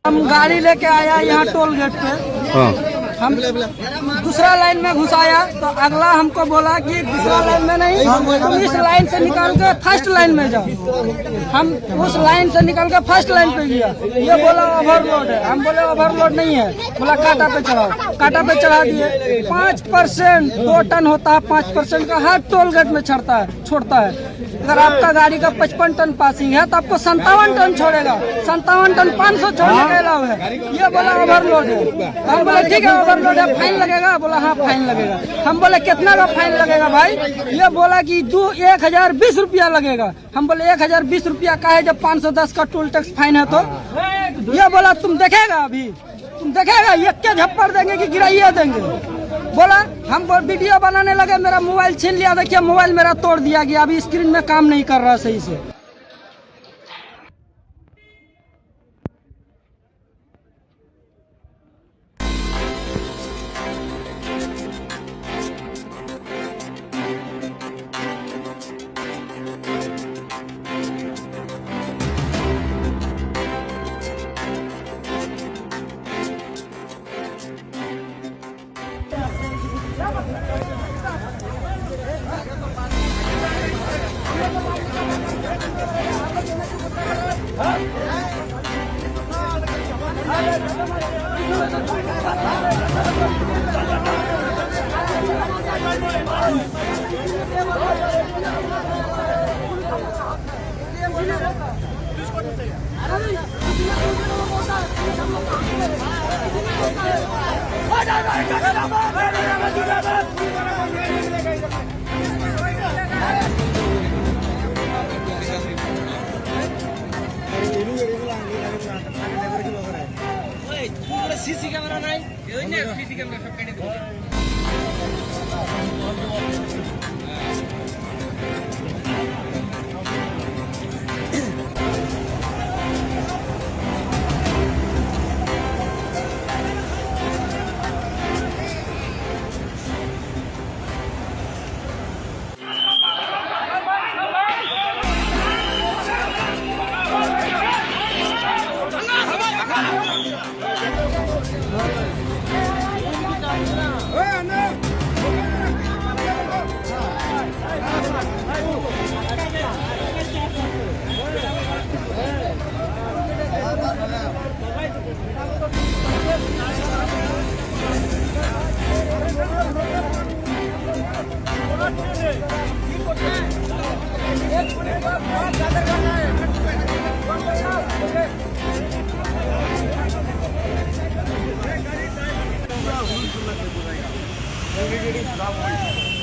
हम गाड़ी लेके आया यहाँ टोल गेट पे। हाँ। हम दूसरा लाइन में घुसाया तो अगला हमको बोला कि दूसरा लाइन में नहीं, तुम इस लाइन से निकाल के फर्स्ट लाइन में जाओ। हम उस लाइन से निकल के फर्स्ट लाइन पे गया, ये बोला ओवरलोड है। हम बोले ओवरलोड नहीं है, बोला काटा पे चढ़ाओ। काटा पे चढ़ा दिए। 5% 2 टन होता है, 5% का हर टोल गेट में छोड़ता है। अगर आपका गाड़ी का 55 टन पासिंग है तो आपको 57 टन छोड़ेगा। 57 टन 500 छोड़ने का अलाव है। ये बोला ओवरलोड है। हम बोले ठीक है ओवरलोड है, फाइन लगेगा। बोला हाँ फाइन लगेगा। हम बोले कितना का फाइन लगेगा भाई? ये बोला कि 1020 रुपया लगेगा। हम बोले 1020 रुपया का है जब 510 का टोल टैक्स फाइन है तो? ये बोला तुम देखेगा, अभी तुम देखेगा, ये क्या झप्पड़ देंगे कि गिराइए देंगे। बोला हम वीडियो बनाने लगे, मेरा मोबाइल छीन लिया। देखिए मोबाइल मेरा तोड़ दिया गया, अभी स्क्रीन में काम नहीं कर रहा सही से। सीसी कैमरा नहीं, सीसी कैमरा सब कहीं ऑलरेडी